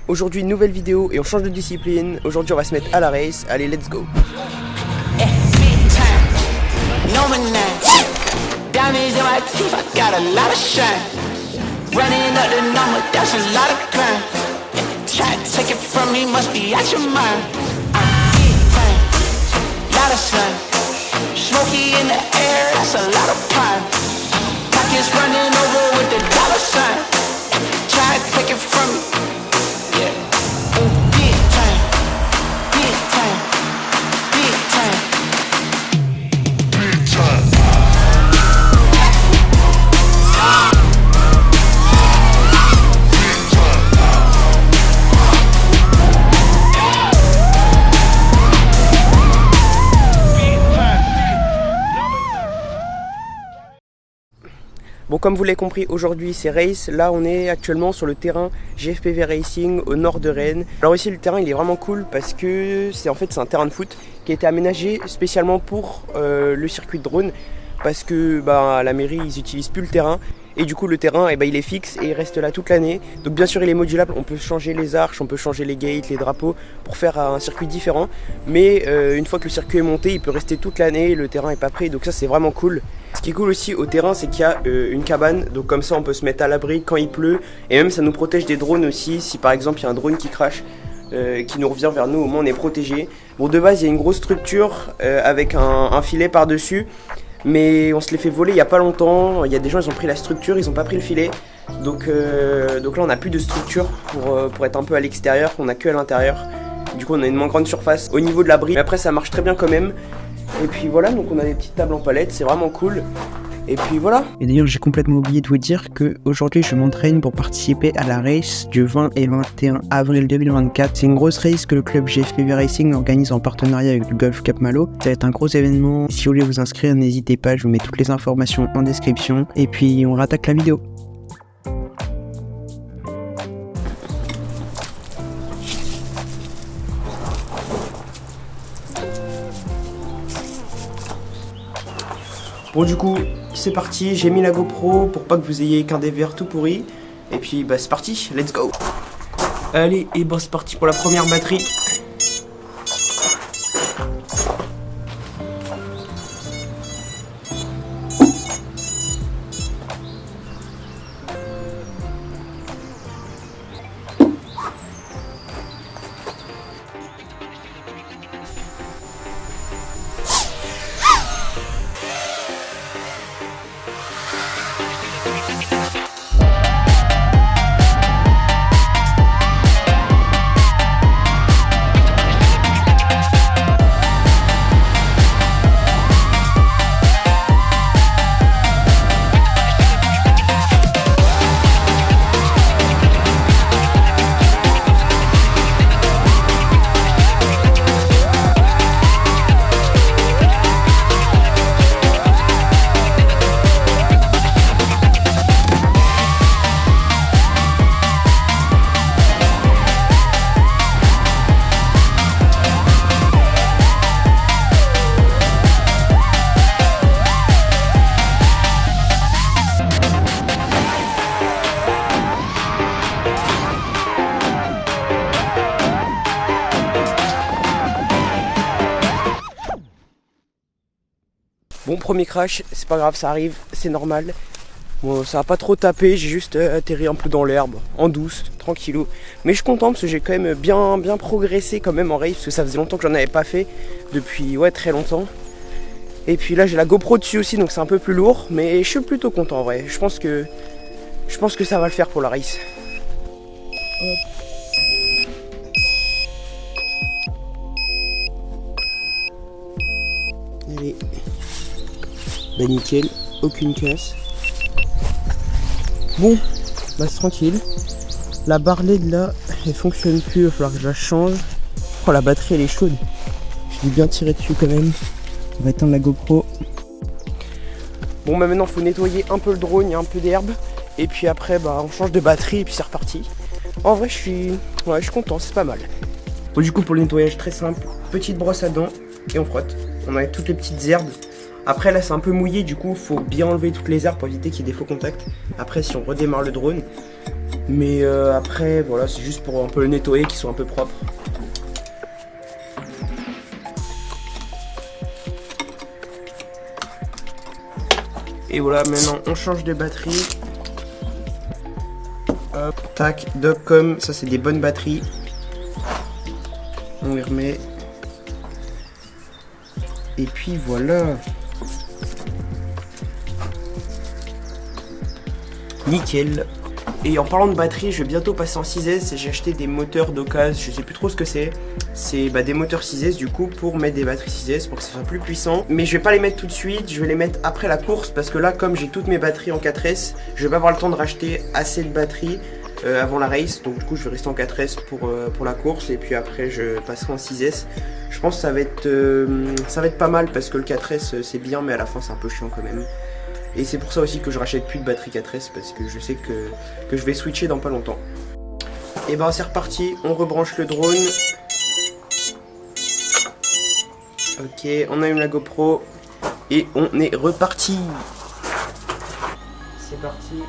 Aujourd'hui, nouvelle vidéo et on change de discipline. Aujourd'hui, on va se mettre à la race. Allez, let's go. Bon, comme vous l'avez compris, aujourd'hui c'est race. Là on est actuellement sur le terrain GFPV Racing au nord de Rennes. Alors ici le terrain il est vraiment cool parce que c'est un terrain de foot qui a été aménagé spécialement pour le circuit de drone. Parce que à la mairie ils n'utilisent plus le terrain. Et du coup le terrain il est fixe et il reste là toute l'année. Donc bien sûr il est modulable, on peut changer les arches, on peut changer les gates, les drapeaux pour faire un circuit différent. Mais une fois que le circuit est monté, il peut rester toute l'année, le terrain n'est pas pris, donc ça c'est vraiment cool. Ce qui est cool aussi au terrain, c'est qu'il y a une cabane, donc comme ça on peut se mettre à l'abri quand il pleut. Et même ça nous protège des drones aussi, si par exemple il y a un drone qui crache, qui nous revient vers nous, au moins on est protégé. Bon, de base il y a une grosse structure avec un filet par dessus. Mais on se les fait voler il n'y a pas longtemps. Il y a des gens, ils ont pris la structure, ils n'ont pas pris le filet. Donc là on n'a plus de structure pour être un peu à l'extérieur, on n'a que à l'intérieur. Du coup on a une moins grande surface au niveau de l'abri. Mais après ça marche très bien quand même. Et puis voilà, donc on a des petites tables en palette, c'est vraiment cool. Et puis voilà. Et d'ailleurs j'ai complètement oublié de vous dire que aujourd'hui je m'entraîne pour participer à la race du 20 et 21 avril 2024. C'est une grosse race que le club GFPV Racing organise en partenariat avec le Golf Cap Malo. Ça va être un gros événement. Si vous voulez vous inscrire, n'hésitez pas, je vous mets toutes les informations en description. Et puis on rattaque la vidéo. Bon, du coup c'est parti, j'ai mis la GoPro pour pas que vous ayez qu'un DVR tout pourri. Et puis c'est parti, let's go. Allez, et c'est parti pour la première batterie. Bon, premier crash, c'est pas grave, ça arrive, c'est normal. Bon, ça va pas trop taper, j'ai juste atterri un peu dans l'herbe, en douce, tranquillou. Mais je suis content parce que j'ai quand même bien progressé quand même en race, parce que ça faisait longtemps que j'en avais pas fait, depuis très longtemps. Et puis là j'ai la GoPro dessus aussi, donc c'est un peu plus lourd, mais je suis plutôt content en vrai. Je pense que ça va le faire pour la race. Hop. Allez. Bah nickel, aucune casse. Bon, c'est tranquille. La barre LED là, elle fonctionne plus, il va falloir que je la change. Oh, la batterie elle est chaude. Je vais bien tirer dessus quand même. On va éteindre la GoPro. Bon, maintenant faut nettoyer un peu le drone, il y a un peu d'herbe. Et puis après on change de batterie et puis c'est reparti. En vrai je suis content, c'est pas mal. Bon, du coup pour le nettoyage très simple, petite brosse à dents et on frotte. On enlève toutes les petites herbes. Après là c'est un peu mouillé, du coup faut bien enlever toutes les herbes pour éviter qu'il y ait des faux contacts. Après si on redémarre le drone, Mais après voilà, c'est juste pour un peu le nettoyer, qu'ils soient un peu propres. Et voilà, maintenant on change de batterie. Hop, tac, Dogcom, ça c'est des bonnes batteries. On les remet. Et puis voilà. Nickel. Et en parlant de batterie, je vais bientôt passer en 6S. J'ai acheté des moteurs d'occasion, je sais plus trop ce que c'est. C'est des moteurs 6S du coup pour mettre des batteries 6S pour que ce soit plus puissant. Mais je vais pas les mettre tout de suite, je vais les mettre après la course parce que là comme j'ai toutes mes batteries en 4S, je vais pas avoir le temps de racheter assez de batteries avant la race. Donc du coup je vais rester en 4S pour la course et puis après je passerai en 6S. Je pense que ça va être pas mal parce que le 4S c'est bien mais à la fin c'est un peu chiant quand même. Et c'est pour ça aussi que je rachète plus de batterie 4S parce que je sais que je vais switcher dans pas longtemps. Et ben c'est reparti, on rebranche le drone. Ok, on allume la GoPro et on est reparti. C'est parti.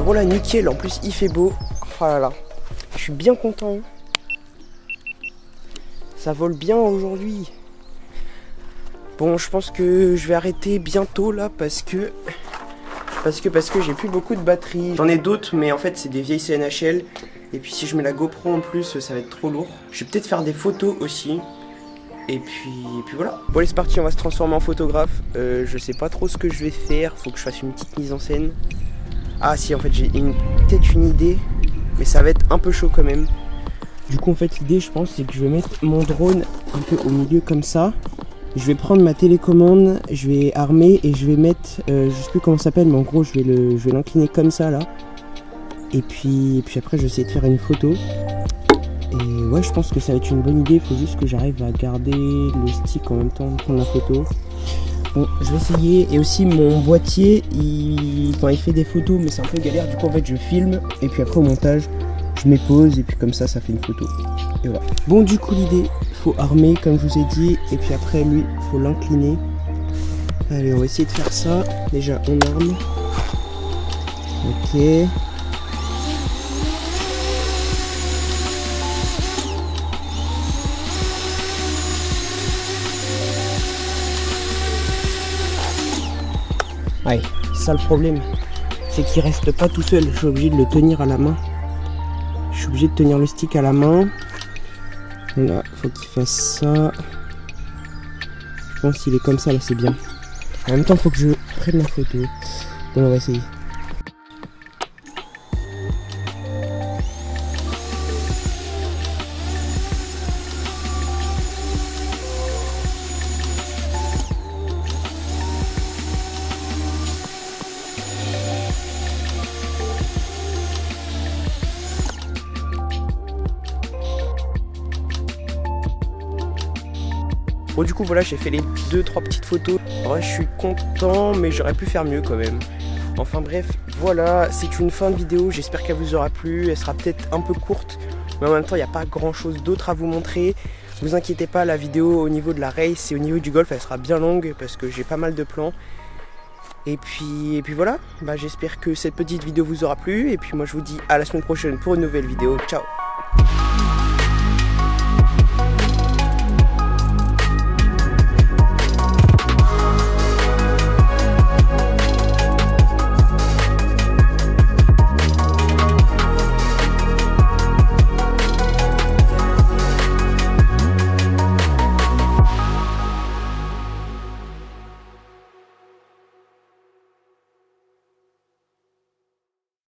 Voilà, nickel, en plus il fait beau. Oh là là, je suis bien content. Ça vole bien aujourd'hui. Bon, je pense que je vais arrêter bientôt là parce que j'ai plus beaucoup de batterie. J'en ai d'autres mais en fait c'est des vieilles CNHL. Et puis si je mets la GoPro en plus ça va être trop lourd. Je vais peut-être faire des photos aussi. Et puis voilà. Bon allez c'est parti, on va se transformer en photographe. Je sais pas trop ce que je vais faire, faut que je fasse une petite mise en scène. Ah si, en fait j'ai peut-être une idée, mais ça va être un peu chaud quand même. Du coup en fait l'idée je pense c'est que je vais mettre mon drone un peu au milieu comme ça. Je vais prendre ma télécommande, je vais armer et je vais mettre, je sais plus comment ça s'appelle mais en gros je vais l'incliner comme ça là. Et puis après je vais essayer de faire une photo. Et ouais je pense que ça va être une bonne idée, il faut juste que j'arrive à garder le stick en même temps de prendre la photo. Bon, je vais essayer. Et aussi mon boîtier, il fait des photos mais c'est un peu galère. Du coup en fait je filme et puis après au montage je mets pause et puis comme ça fait une photo. Et voilà. Bon du coup l'idée, il faut armer comme je vous ai dit. Et puis après lui, il faut l'incliner. Allez on va essayer de faire ça. Déjà on arme. Ok. Ouais, ça le problème, c'est qu'il reste pas tout seul, je suis obligé de le tenir à la main. Je suis obligé de tenir le stick à la main. Là, faut qu'il fasse ça. Je pense qu'il est comme ça, là c'est bien. En même temps, faut que je prenne la photo. Bon, on va essayer. Bon du coup voilà, j'ai fait les 2-3 petites photos. Ouais, je suis content mais j'aurais pu faire mieux quand même. Enfin bref, voilà, c'est une fin de vidéo, j'espère qu'elle vous aura plu. Elle sera peut-être un peu courte, mais en même temps il n'y a pas grand chose d'autre à vous montrer. Vous inquiétez pas, la vidéo au niveau de la race et au niveau du golf elle sera bien longue parce que j'ai pas mal de plans. Et puis voilà, j'espère que cette petite vidéo vous aura plu. Et puis moi je vous dis à la semaine prochaine pour une nouvelle vidéo. Ciao.